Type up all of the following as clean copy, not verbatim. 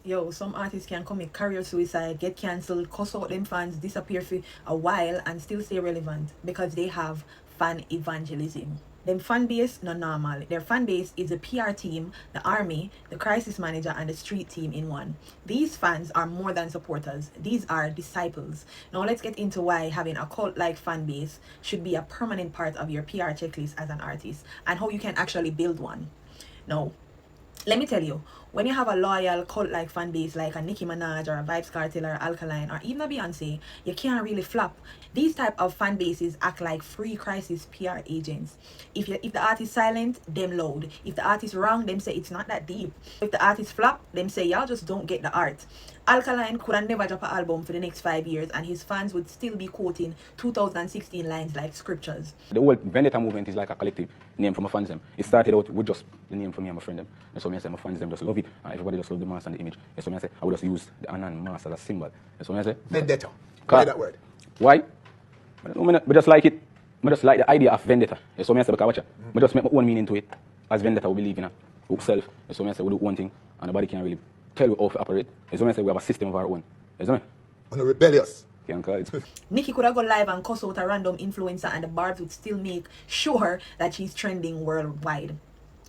Yo, some artists can commit career suicide, get cancelled, cuss out them fans, disappear for a while and still stay relevant because they have fan evangelism. Them fan base not normal. Their fan base is the PR team, the army, the crisis manager, and the street team in one. These fans are more than supporters. These are disciples. Now let's get into why having a cult-like fan base should be a permanent part of your PR checklist as an artist and how you can actually build one. Now, let me tell you, when you have a loyal cult-like fan base like a Nicki Minaj or a Vybz Kartel or Alkaline or even a Beyoncé, you can't really flop. These type of fan bases act like free crisis PR agents. If the artist silent, them loud. If the artist wrong, them say it's not that deep. If the artist flop, them say y'all just don't get the art. Alkaline could have never drop an album for the next 5 years and his fans would still be quoting 2016 lines like scriptures. The whole Vendetta movement is like a collective name from my fans them. It started out with just the name from me and my friend them. And so I say my fans them just love it and everybody just love the mask and the image. And so I say I would just use the Anan mask as a symbol. And so I say Vendetta. Why that word? Why? I just like it. I just like the idea of Vendetta. And so I say because watch I just make my own meaning to it. As Vendetta we believe in ourselves. And so I say we do one thing and nobody can really tell you how to operate. And so I say we have a system of our own. You know? On a rebellious. Nicki could have gone live and cuss out a random influencer and the Barbz would still make sure that she's trending worldwide.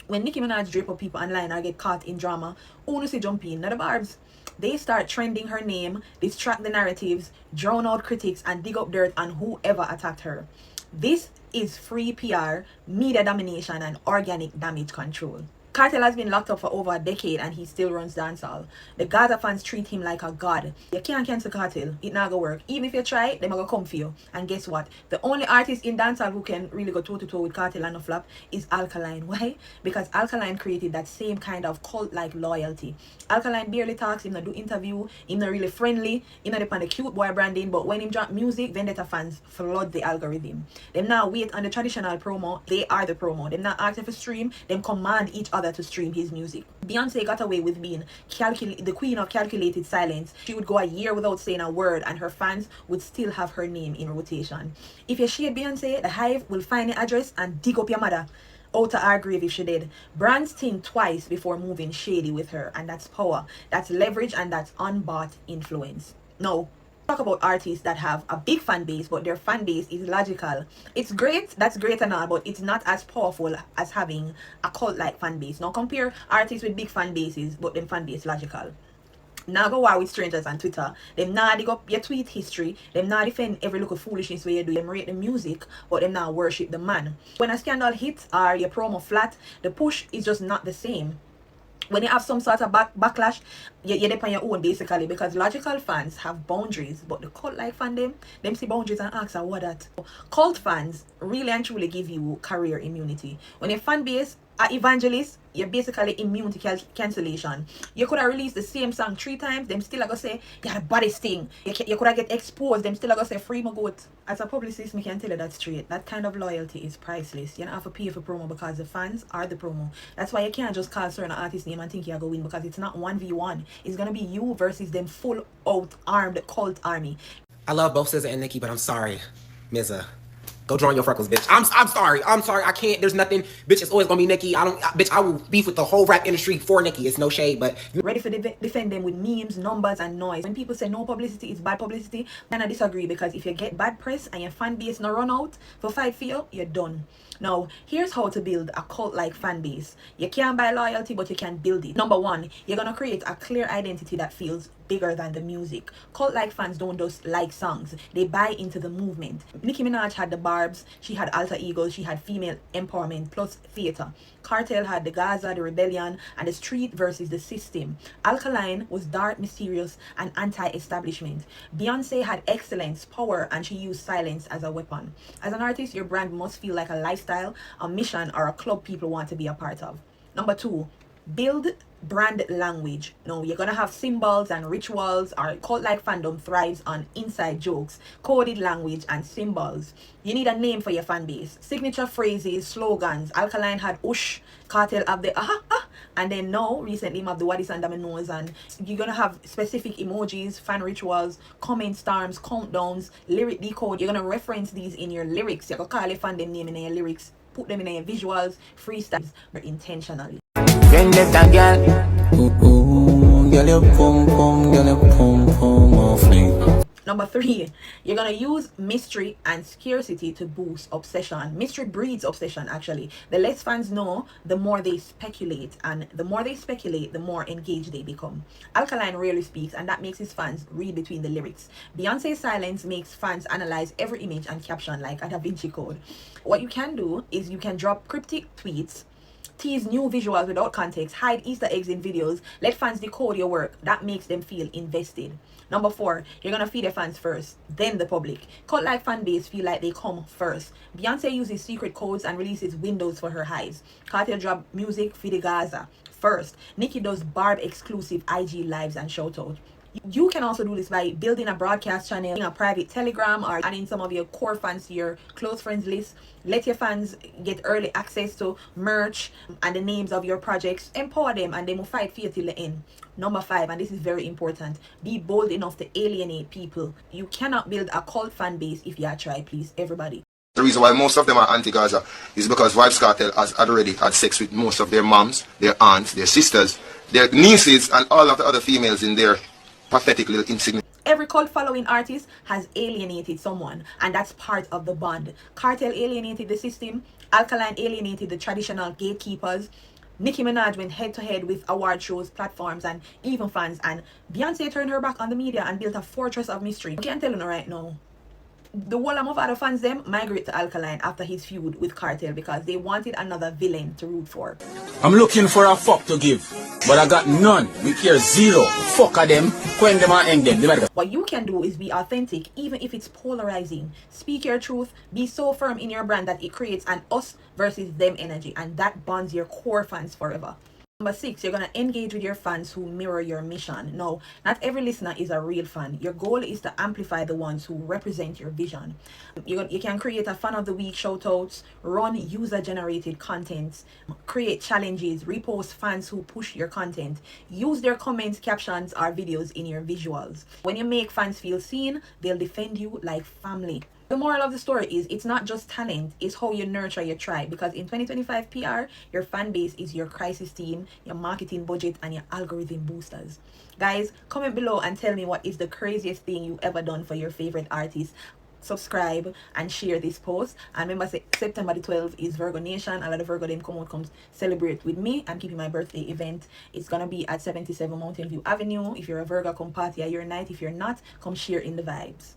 When Nicki Minaj drape up people online or get caught in drama, who knows jump in? Not the Barbz. They start trending her name, distract the narratives, drown out critics, and dig up dirt on whoever attacked her. This is free PR, media domination, and organic damage control. Kartel has been locked up for over a decade and he still runs dancehall. The Gaza fans treat him like a god. You can't cancel Kartel. It not gonna work. Even if you try, they're gonna come for you. And guess what? The only artist in dancehall who can really go toe-to-toe with Kartel and a flop is Alkaline. Why? Because Alkaline created that same kind of cult-like loyalty. Alkaline barely talks, him not do interview, him not really friendly, him not depend on the cute boy branding, but when him drop music, Vendetta fans flood the algorithm. Them now wait on the traditional promo, they are the promo. Them not asking for stream, them command each other to stream his music. Beyonce got away with being the queen of calculated silence. She would go a year without saying a word and her fans would still have her name in rotation. If you shade Beyonce, the Hive will find the address and dig up your mother out of our grave if she did. Brands think twice before moving shady with her, and that's power, that's leverage, and that's unbought influence. No. Talk about artists that have a big fan base but their fan base is logical. It's great, that's great and all, but it's not as powerful as having a cult-like fan base. Now compare artists with big fan bases but them fan base logical. Now go war with strangers on Twitter. Them now dig up your tweet history. Them now defend every little foolishness where you do. Them rate the music, but them now worship the man. When a scandal hits or your promo flat, the push is just not the same. When you have some sort of backlash, you're depend on your own basically, because logical fans have boundaries, but the cult-like fan them see boundaries and ask what that. Cult fans really and truly give you career immunity. When your fan base are evangelists, you're basically immune to cancellation. You could have released the same song 3 times, them still are gonna say you're the baddest thing. You could have get exposed, them still are gonna say free my goat. As a publicist, me can tell you that straight. That kind of loyalty is priceless. You don't have to pay for promo because the fans are the promo. That's why you can't just call certain artist name and think you're gonna win, because it's not 1v1. It's gonna be you versus them full out armed cult army. I love both SZA and Nicki, but I'm sorry, Mizza. Go draw on your freckles, bitch. I'm sorry. I can't. There's nothing. Bitch, it's always gonna be Nicki. Bitch, I will beef with the whole rap industry for Nicki. It's no shade, but ready for defend them with memes, numbers, and noise. When people say no publicity is bad publicity, then I disagree, because if you get bad press and your fan base not run out for fight for you, you're done. Now, here's how to build a cult-like fan base. You can't buy loyalty, but you can build it. Number 1, you're gonna create a clear identity that feels bigger than the music. Cult-like fans don't just like songs, they buy into the movement. Nicki Minaj had the Barbz, she had alter egos, she had female empowerment plus theater. Kartel had the Gaza, the rebellion, and the street versus the system. Alkaline was dark, mysterious, and anti-establishment. Beyonce had excellence, power, and she used silence as a weapon. As an artist, your brand must feel like a lifestyle, a mission, or a club people want to be a part of. Number 2, build brand language. Now, you're gonna have symbols and rituals. Our cult-like fandom thrives on inside jokes, coded language, and symbols. You need a name for your fan base. Signature phrases, slogans. Alkaline had Ush, Kartel have the and then now recently have the Wadis under my nose, and you're gonna have specific emojis, fan rituals, comment storms, countdowns, lyric decode. You're gonna reference these in your lyrics. You're gonna call your fandom name in your lyrics, put them in your visuals, freestyles, or intentionally. Vendetta girl, ooh, ooh, Girl, your pum pum, girl, your pum pum off fling. Number 3, you're gonna use mystery and scarcity to boost obsession. Mystery breeds obsession, actually. The less fans know, the more they speculate, and the more they speculate, the more engaged they become. Alkaline rarely speaks, and that makes his fans read between the lyrics. Beyonce's silence makes fans analyze every image and caption like a Da Vinci Code. What you can do is you can drop cryptic tweets, tease new visuals without context, hide Easter eggs in videos, let fans decode your work. That makes them feel invested. Number 4, you're gonna feed your fans first, then the public. Cult-like fan base feel like they come first. Beyonce uses secret codes and releases windows for her hives. Kartel drop music for the Gaza first. Nicki does Barbz exclusive IG lives and shoutouts. You can also do this by building a broadcast channel, a private Telegram, or adding some of your core fans to your close friends list. Let your fans get early access to merch and the names of your projects. Empower them and they will fight for you till the end. Number 5, and this is very important, be bold enough to alienate people. You cannot build a cult fan base if you try, please, everybody. The reason why most of them are anti-Gaza is because Vybz Kartel has already had sex with most of their moms, their aunts, their sisters, their nieces, and all of the other females in their pathetic little insignificant. Every cult following artist has alienated someone, and that's part of the bond. Kartel alienated the system, Alkaline alienated the traditional gatekeepers, Nicki Minaj went head to head with award shows, platforms, and even fans, and Beyonce turned her back on the media and built a fortress of mystery. I can't tell you right now, the whole of other fans them migrate to Alkaline after his feud with Kartel because they wanted another villain to root for. I'm looking for a fuck to give, but I got none. We care zero. Fuck of them, when them and end them. What you can do is be authentic, even if it's polarizing. Speak your truth, be so firm in your brand that it creates an us versus them energy, and that bonds your core fans forever. Number 6, you're going to engage with your fans who mirror your mission. No, not every listener is a real fan. Your goal is to amplify the ones who represent your vision. You can create a fan of the week shoutouts, run user-generated content, create challenges, repost fans who push your content, use their comments, captions, or videos in your visuals. When you make fans feel seen, they'll defend you like family. The moral of the story is it's not just talent, it's how you nurture your tribe. Because in 2025 PR, your fan base is your crisis team, your marketing budget, and your algorithm boosters. Guys, comment below and tell me what is the craziest thing you've ever done for your favorite artist. Subscribe and share this post. And remember, September the 12th is Virgo Nation. A lot of Virgo them come celebrate with me. I'm keeping my birthday event. It's gonna be at 77 Mountain View Avenue. If you're a Virgo, come party at your night. If you're not, come share in the vibes.